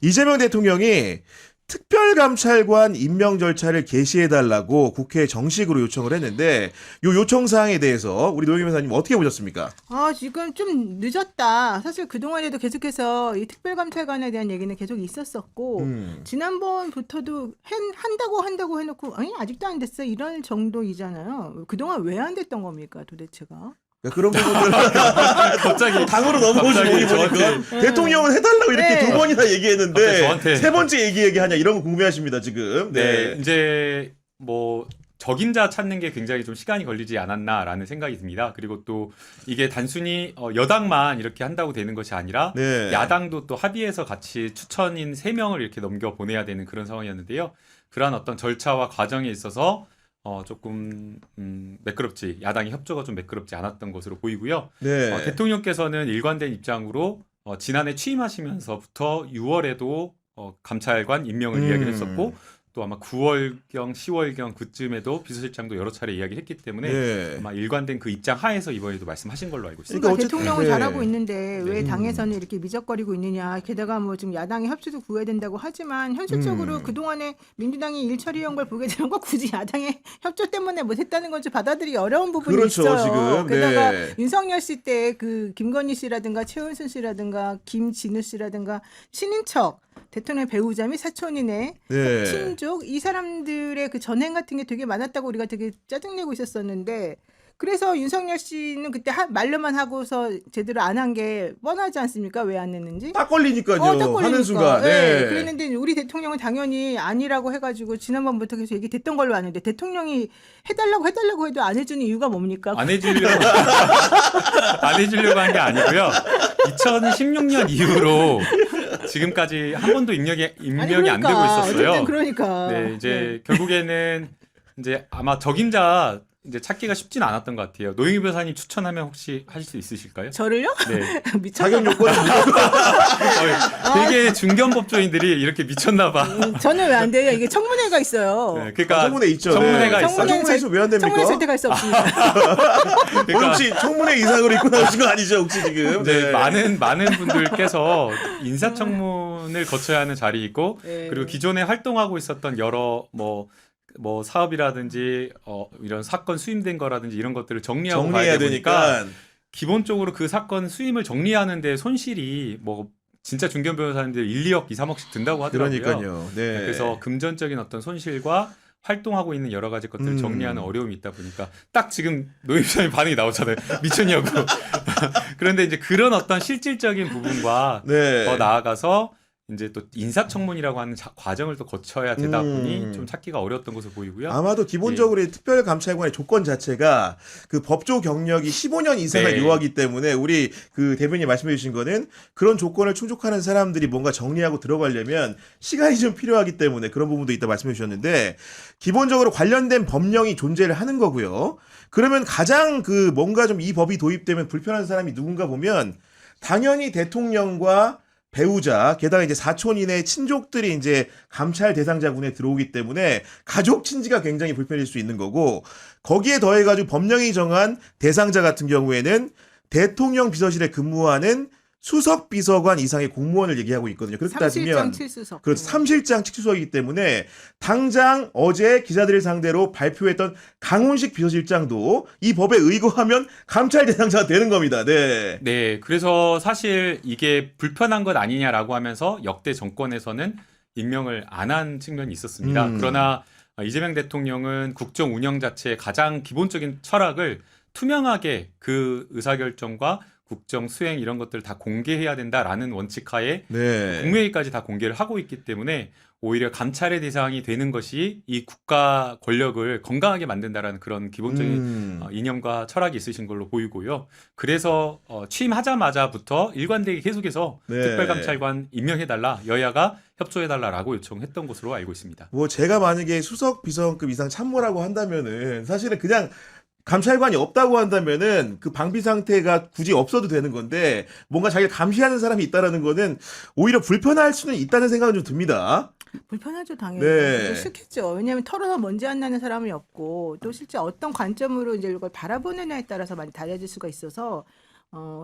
이재명 대통령이 특별감찰관 임명 절차를 개시해달라고 국회에 정식으로 요청을 했는데 이 요청 사항에 대해서 우리 노영희 변호사님 어떻게 보셨습니까? 지금 좀 늦었다. 사실 그동안에도 계속해서 이 특별감찰관에 대한 얘기는 계속 있었었고, 지난번부터도 한다고 해놓고, 아니, 아직도 안 됐어. 이런 정도이잖아요. 그동안 왜 안 됐던 겁니까, 도대체가? 그런 부분들 갑자기 당으로 넘어오시 보니까 저한테 대통령은 해달라고 이렇게 네. 두 번이나 얘기했는데 저한테. 세 번째 얘기하냐 이런 거 궁금해하십니다 지금. 네, 이제 뭐 적임자 찾는 게 굉장히 좀 시간이 걸리지 않았나라는 생각이 듭니다. 그리고 또 이게 단순히 여당만 이렇게 한다고 되는 것이 아니라 네. 야당도 또 합의해서 같이 추천인 3명을 이렇게 넘겨 보내야 되는 그런 상황이었는데요. 그러한 어떤 절차와 과정에 있어서 조금 매끄럽지, 야당의 협조가 좀 매끄럽지 않았던 것으로 보이고요. 네. 대통령께서는 일관된 입장으로 지난해 취임하시면서부터 6월에도 감찰관 임명을 이야기를 했었고, 또 아마 9월경, 10월경 그쯤에도 비서실장도 여러 차례 이야기를 했기 때문에 네. 아마 일관된 그 입장 하에서 이번에도 말씀하신 걸로 알고 있습니다. 그러니까 그러니까 어쨌든- 대통령은 네. 잘하고 있는데 왜 네. 당에서는 이렇게 미적거리고 있느냐. 게다가 뭐 지금 야당의 협조도 구해야 된다고 하지만 현실적으로 그동안에 민주당이 일 처리한 걸 보게 되는 거 굳이 야당의 협조 때문에 못했다는 건 좀 받아들이기 어려운 부분이 그렇죠, 있어요. 지금. 게다가 네. 윤석열 씨 때 그 김건희 씨라든가 최은순 씨라든가 김진우 씨라든가 친인척 대통령 배우자 및 사촌인의 네. 친족 이 사람들의 그 전행 같은 게 되게 많았다고 우리가 되게 짜증내고 있었었는데 그래서 윤석열 씨는 그때 말로만 하고서 제대로 안 한 게 뻔하지 않습니까? 왜 안 했는지? 딱 걸리니까요. 딱 걸리니까. 하는 순간. 네. 네. 그랬는데 우리 대통령은 당연히 아니라고 해가지고 지난번부터 계속 얘기됐던 걸로 아는데 대통령이 해달라고 해도 안 해주는 이유가 뭡니까? 안 해주려고 안 해주려고 한 게 아니고요. 2016년 이후로 지금까지 한 번도 임명이 안 되고 있었어요. 어쨌든 그러니까. 네, 이제 결국에는 이제 아마 적임자 이제 찾기가 쉽진 않았던 것 같아요. 노영희 변호사님 추천하면 혹시 하실 수 있으실까요? 저를요? 네. 미쳤나 자격 요건 되게 중견 법조인들이 이렇게 미쳤나 봐. 저는 왜 안 돼요? 이게 청문회가 있어요. 네, 그러니까 청문회 있죠. 청문회가 네. 있어요. 청문회에서 왜 안 됩니까? 청문회 선택할 수 없습니다. 오늘 그러니까 혹시 청문회 이상으로 입고 나오신 거 아니죠 혹시 지금? 이제 많은 분들께서 인사청문을 거쳐야 하는 자리이고 네. 그리고 기존에 활동하고 있었던 여러 뭐 사업이라든지 이런 사건 수임된 거라든지 이런 것들을 정리하고 정리해야 가야 되니까 되니까. 기본적으로 그 사건 수임을 정리하는데 손실이 뭐 진짜 중견 변호사님들 1, 2억, 2, 3억씩 든다고 하더라고요. 그러니까요. 네. 그래서 금전적인 어떤 손실과 활동하고 있는 여러 가지 것들을 정리하는 어려움이 있다 보니까 딱 지금 노임사님 반응이 나오잖아요. 미쳤냐고. 그런데 이제 그런 어떤 실질적인 부분과 네. 더 나아가서 이제 또 인사청문이라고 하는 과정을 또 거쳐야 되다 보니 좀 찾기가 어려웠던 것으로 보이고요. 아마도 기본적으로 이 특별감찰관의 조건 자체가 그 법조 경력이 15년 이상을 네. 요하기 때문에 우리 그 대변인 말씀해 주신 거는 그런 조건을 충족하는 사람들이 뭔가 정리하고 들어가려면 시간이 좀 필요하기 때문에 그런 부분도 있다 말씀해 주셨는데 기본적으로 관련된 법령이 존재를 하는 거고요. 그러면 가장 그 뭔가 좀 이 법이 도입되면 불편한 사람이 누군가 보면 당연히 대통령과 배우자, 게다가 이제 사촌인의 친족들이 이제 감찰 대상자군에 들어오기 때문에 가족 친지가 굉장히 불편할 수 있는 거고 거기에 더해가지고 법령이 정한 대상자 같은 경우에는 대통령 비서실에 근무하는 수석 비서관 이상의 공무원을 얘기하고 있거든요. 그렇게 따지면 3실장 7수석. 그렇죠. 3실장 칙수석이기 때문에 당장 어제 기자들을 상대로 발표했던 강훈식 비서실장도 이 법에 의거하면 감찰 대상자가 되는 겁니다. 네. 네, 그래서 사실 이게 불편한 것 아니냐라고 하면서 역대 정권에서는 임명을 안 한 측면이 있었습니다. 그러나 이재명 대통령은 국정 운영 자체의 가장 기본적인 철학을 투명하게 그 의사결정과 국정 수행 이런 것들을 다 공개해야 된다라는 원칙하에 네. 국무회의까지 다 공개를 하고 있기 때문에 오히려 감찰의 대상이 되는 것이 이 국가 권력을 건강하게 만든다라는 그런 기본적인 이념과 철학이 있으신 걸로 보이고요. 그래서 취임하자마자부터 일관되게 계속해서 네. 특별감찰관 임명해달라, 여야가 협조해달라라고 요청했던 것으로 알고 있습니다. 뭐 제가 만약에 수석 비서관급 이상 참모라고 한다면은 사실은 그냥 감찰관이 없다고 한다면은 그 방비 상태가 굳이 없어도 되는 건데 뭔가 자기를 감시하는 사람이 있다라는 거는 오히려 불편할 수는 있다는 생각은 좀 듭니다. 불편하죠, 당연히. 네. 싫겠죠. 왜냐하면 털어서 먼지 안 나는 사람이 없고 또 실제 어떤 관점으로 이제 이걸 바라보느냐에 따라서 많이 달라질 수가 있어서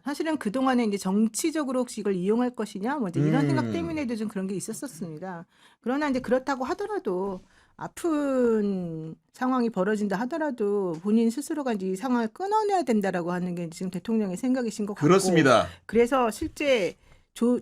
사실은 그동안에 이제 정치적으로 혹시 이걸 이용할 것이냐, 뭐 이제 이런 생각 때문에도 좀 그런 게 있었었습니다. 그러나 이제 그렇다고 하더라도 아픈 상황이 벌어진다 하더라도 본인 스스로가 이제 이 상황을 끊어내야 된다라고 하는 게 지금 대통령의 생각이신 것 같고. 그렇습니다. 그래서 실제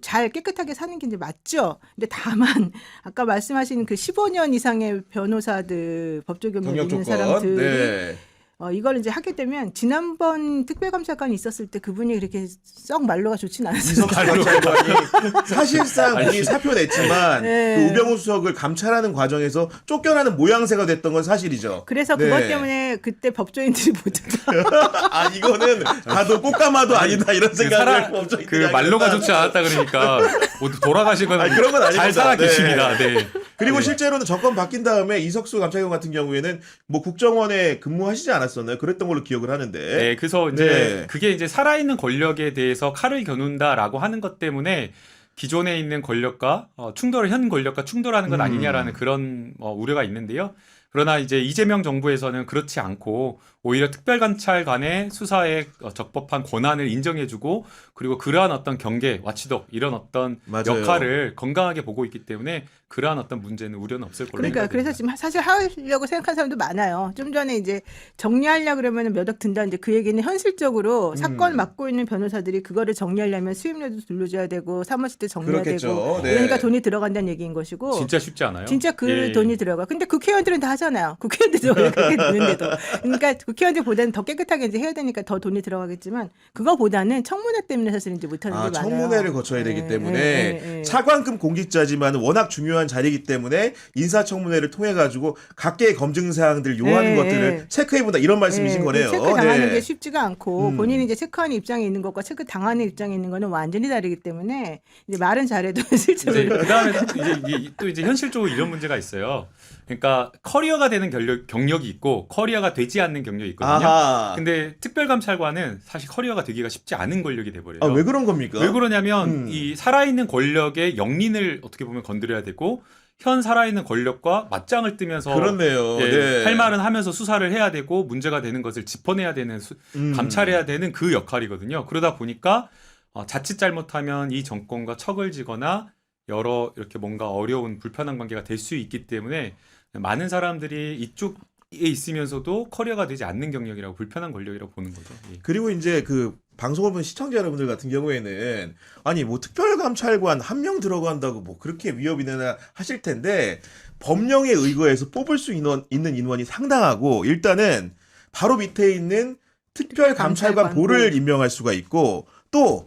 잘 깨끗하게 사는 게 이제 맞죠. 근데 다만 아까 말씀하신 그 15년 이상의 변호사들, 법조 경력 경력 있는 조건. 사람들이 네. 이걸 이제 하게 되면 지난번 특별감찰관이 있었을 때 그분이 그렇게 썩 말로가 좋진 않았어요. 이석수 감찰관이 사실상 본인이 사표 냈지만 네. 그 우병우 수석을 감찰하는 과정에서 쫓겨나는 모양새가 됐던 건 사실이죠. 그래서 네. 그것 때문에 그때 법조인들이 모두 아 이거는 가도 꽃가마도 아니다 이런 생각을 법조인들이 그 말로가 하겠다. 좋지 않았다 그러니까 모두 돌아가시거나 아니, 그런 건 아닙니다. 잘 살아 네. 계십니다. 네. 그리고 네. 실제로는 정권 바뀐 다음에 이석수 감찰관 같은 경우에는 뭐 국정원에 근무하시지 않았었나요? 그랬던 걸로 기억을 하는데. 네, 그래서 이제 네. 그게 이제 살아있는 권력에 대해서 칼을 겨눈다라고 하는 것 때문에 기존에 있는 권력과 현 권력과 충돌하는 것 아니냐라는 그런 우려가 있는데요. 그러나 이제 이재명 정부에서는 그렇지 않고 오히려 특별감찰관의 수사에 적법한 권한을 인정해주고 그리고 그러한 어떤 경계, 와치독 이런 어떤 맞아요. 역할을 건강하게 보고 있기 때문에 그러한 어떤 문제는 우려는 없을 걸로 그러니까 그래서 생각됩니다. 지금 사실 하려고 생각하는 사람도 많아요. 좀 전에 이제 정리하려 그러면 몇 억 든다. 이제 그 얘기는 현실적으로 사건 맡고 있는 변호사들이 그거를 정리하려면 수임료도 돌려줘야 되고 사무실도 정리해야 그렇겠죠. 되고 네. 그러니까 돈이 들어간다는 얘기인 것이고 진짜 쉽지 않아요? 진짜 그 예. 돈이 들어가. 근데 국회의원들은 다 하잖아요. 국회의원들도 원래 그렇게 되는데도. 그러니까 국회의원들보다는 더 깨끗하게 이제 해야 되니까 더 돈이 들어가겠지만 그거보다는 청문회 때문에 사실 이제 못하는 게 많아요. 청문회를 거쳐야 되기 예, 때문에 예, 예. 차관급 공직자지만 워낙 중요한 자리이기 때문에 인사청문회를 통해 가지고 각계의 검증 사항들 요하는 예, 것들을 예. 체크해 본다 이런 말씀이신 거네요. 체크 당하는 네. 게 쉽지가 않고 본인이 이제 체크하는 입장에 있는 것과 체크 당하는 입장에 있는 거는 완전히 다르기 때문에 이제 말은 잘해도 실제로 이제 그다음에 또 이제 현실적으로 이런 문제가 있어요. 그러니까 커리어가 되는 경력이 있고 커리어가 되지 않는 경력이 있거든요. 아하. 근데 특별감찰관은 사실 커리어가 되기가 쉽지 않은 권력이 돼버려요. 아, 왜 그런 겁니까? 왜 그러냐면 이 살아있는 권력의 영린을 어떻게 보면 건드려야 되고 현 살아있는 권력과 맞짱을 뜨면서 그렇네요. 예, 네. 할 말은 하면서 수사를 해야 되고 문제가 되는 것을 짚어내야 되는 감찰해야 되는 그 역할이거든요. 그러다 보니까 자칫 잘못하면 이 정권과 척을 지거나 여러 이렇게 뭔가 어려운 불편한 관계가 될 수 있기 때문에 많은 사람들이 이쪽에 있으면서도 커리어가 되지 않는 경력이라고 불편한 권력이라고 보는 거죠. 예. 그리고 이제 그 방송을 보는 시청자 여러분들 같은 경우에는 아니 뭐 특별감찰관 한 명 들어간다고 뭐 그렇게 위협이 되나 하실 텐데 법령에 의거해서 뽑을 수 있는 인원이 상당하고 일단은 바로 밑에 있는 특별감찰관 보를 임명할 수가 있고 또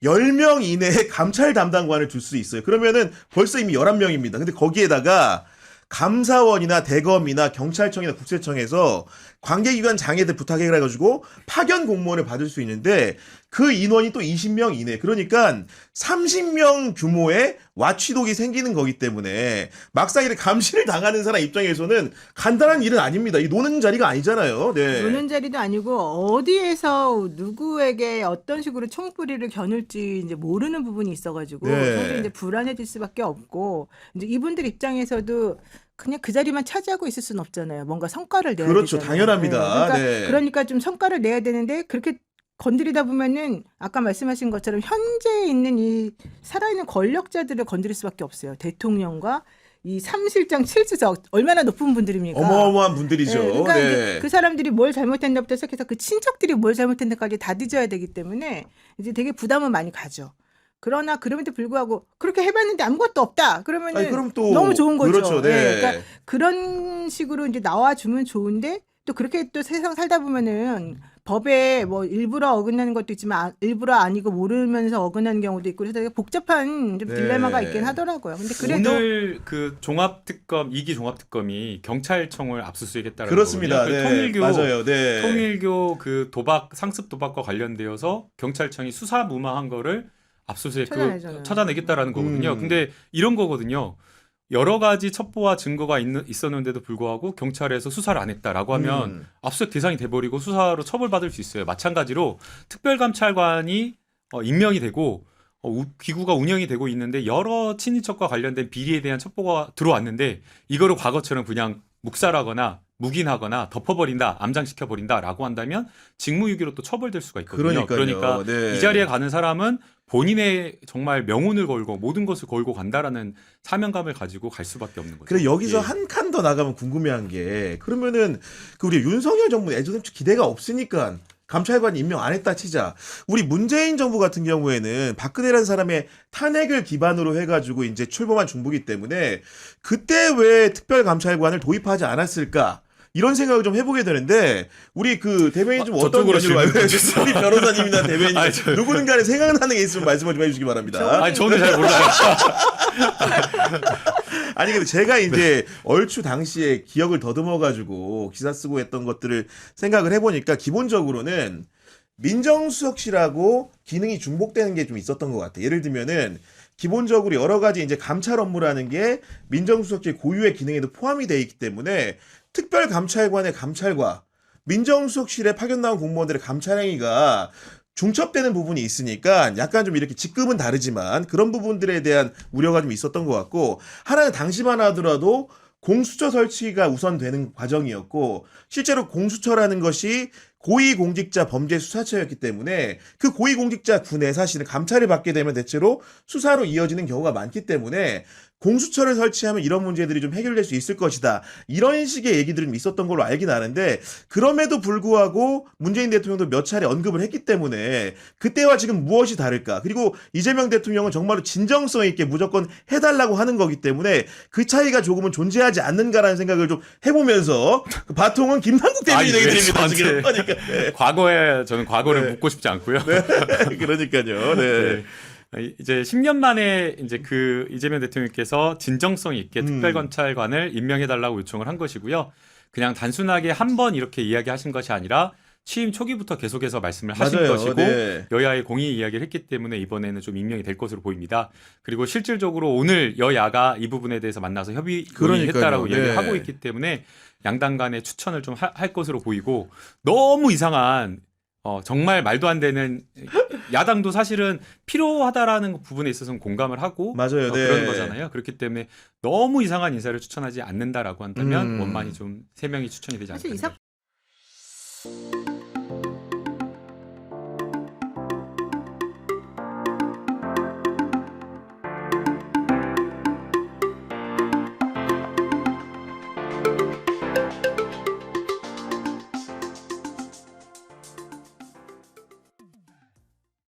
10명 이내에 감찰 담당관을 둘 수 있어요. 그러면은 벌써 이미 11명입니다. 근데 거기에다가 감사원이나 대검이나 경찰청이나 국세청에서 관계기관 장애들 부탁해가지고 파견 공무원을 받을 수 있는데 그 인원이 또 20명 이내. 그러니까 30명 규모의 와치독이 생기는 거기 때문에 막상 이렇게 감시를 당하는 사람 입장에서는 간단한 일은 아닙니다. 이 노는 자리가 아니잖아요. 네. 노는 자리도 아니고 어디에서 누구에게 어떤 식으로 총뿌리를 겨눌지 이제 모르는 부분이 있어가지고 네. 사실 이제 불안해질 수밖에 없고 이제 이분들 입장에서도 그냥 그 자리만 차지하고 있을 수는 없잖아요. 뭔가 성과를 내야 그렇죠. 되잖아요. 당연합니다. 그러니까, 네. 그러니까 좀 성과를 내야 되는데 그렇게 건드리다 보면은 아까 말씀하신 것처럼 현재 있는 이 살아있는 권력자들을 건드릴 수밖에 없어요. 대통령과 이 3실장 7수석 얼마나 높은 분들입니까? 어마어마한 분들이죠. 네, 그러니까 네. 이제 그 사람들이 뭘 잘못했나부터 시작해서 그 친척들이 뭘 잘못했나까지 다 뒤져야 되기 때문에 이제 되게 부담은 많이 가죠. 그러나 그럼에도 불구하고 그렇게 해봤는데 아무것도 없다. 그러면은 아니, 그럼 또 너무 좋은 거죠. 그렇죠. 네. 그러니까 그런 식으로 이제 나와주면 좋은데 또 그렇게 또 세상 살다 보면은 법에 뭐 일부러 어긋나는 것도 있지만 일부러 아니고 모르면서 어긋나는 경우도 있고 그래서 되게 복잡한 좀 네. 딜레마가 있긴 하더라고요. 근데 그래도 오늘 그 종합특검 2기 종합특검이 경찰청을 압수수색했다는 그렇습니다. 거거든요. 네. 통일교 맞아요. 네. 통일교 그 도박 상습 도박과 관련되어서 경찰청이 수사 무마한 거를 압수수색 찾아내잖아요. 찾아내겠다라는 거거든요. 근데 이런 거거든요. 여러 가지 첩보와 증거가 있었는데도 불구하고 경찰에서 수사를 안 했다라고 하면 압수수색 대상이 돼버리고 수사로 처벌받을 수 있어요. 마찬가지로 특별감찰관이 임명이 되고 기구가 운영이 되고 있는데 여러 친인척과 관련된 비리에 대한 첩보가 들어왔는데 이거를 과거처럼 그냥 묵살하거나 묵인하거나 덮어버린다, 암장시켜버린다라고 한다면 직무유기로 또 처벌될 수가 있거든요. 그러니까요. 그러니까 네. 이 자리에 가는 사람은 본인의 정말 명운을 걸고 모든 것을 걸고 간다라는 사명감을 가지고 갈 수밖에 없는 거죠. 그래 여기서 예. 한 칸 더 나가면 궁금해한 게 그러면은 그 우리 윤석열 정부 예전에 기대가 없으니까 감찰관 임명 안 했다 치자. 우리 문재인 정부 같은 경우에는 박근혜라는 사람의 탄핵을 기반으로 해가지고 이제 출범한 정부기 때문에 그때 왜 특별감찰관을 도입하지 않았을까? 이런 생각을 좀 해보게 되는데 우리 그 대변인 좀 어떤 저쪽으로 연유로 알고 질문 계세요? 우리 변호사님이나 대변인 아니, 저- 누구든 간에 생각나는 게 있으면 말씀을 좀 해주시기 바랍니다. 아니 저는 잘 몰라요. 아니 근데 제가 이제 얼추 당시에 기억을 더듬어가지고 기사 쓰고 했던 것들을 생각을 해보니까 기본적으로는 민정수석실하고 기능이 중복되는 게 좀 있었던 것 같아요. 예를 들면은 기본적으로 여러 가지 이제 감찰 업무라는 게 민정수석실 고유의 기능에도 포함이 돼 있기 때문에 특별감찰관의 감찰과 민정수석실에 파견 나온 공무원들의 감찰 행위가 중첩되는 부분이 있으니까 약간 좀 이렇게 직급은 다르지만 그런 부분들에 대한 우려가 좀 있었던 것 같고 하나는 당시만 하더라도 공수처 설치가 우선되는 과정이었고 실제로 공수처라는 것이 고위공직자 범죄수사처였기 때문에 그 고위공직자 군에 사실은 감찰을 받게 되면 대체로 수사로 이어지는 경우가 많기 때문에 공수처를 설치하면 이런 문제들이 좀 해결될 수 있을 것이다. 이런 식의 얘기들이 좀 있었던 걸로 알긴 아는데 그럼에도 불구하고 문재인 대통령도 몇 차례 언급을 했기 때문에 그때와 지금 무엇이 다를까? 그리고 이재명 대통령은 정말로 진정성 있게 무조건 해달라고 하는 거기 때문에 그 차이가 조금은 존재하지 않는가라는 생각을 좀 해보면서 그 바통은 김남국 대변인에게 아니, 왜 드립니다. 저한테- 지금 하니까. 네. 과거에 저는 과거를 네. 묻고 싶지 않고요. 그러니까요. 네. 이제 10년 만에 이제 그 이재명 대통령께서 진정성 있게 특별감찰관을 임명해달라고 요청을 한 것이고요. 그냥 단순하게 한 번 이렇게 이야기하신 것이 아니라 취임 초기부터 계속해서 말씀을 하신 맞아요. 것이고 네. 여야의 공의 이야기를 했기 때문에 이번에는 좀 임명이 될 것으로 보입니다. 그리고 실질적으로 오늘 여야가 이 부분에 대해서 만나서 협의했다라고 그러니까요. 이야기를 네. 하고 있기 때문에 양당 간의 추천을 좀 할 것으로 보이고 너무 이상한 정말 말도 안 되는 야당도 사실은 필요하다라는 부분에 있어서는 공감을 하고 맞아요. 네. 그런 거잖아요. 그렇기 때문에 너무 이상한 인사를 추천하지 않는다라고 한다면 원만히 좀 3명이 추천이 되지 사실 이 않을까.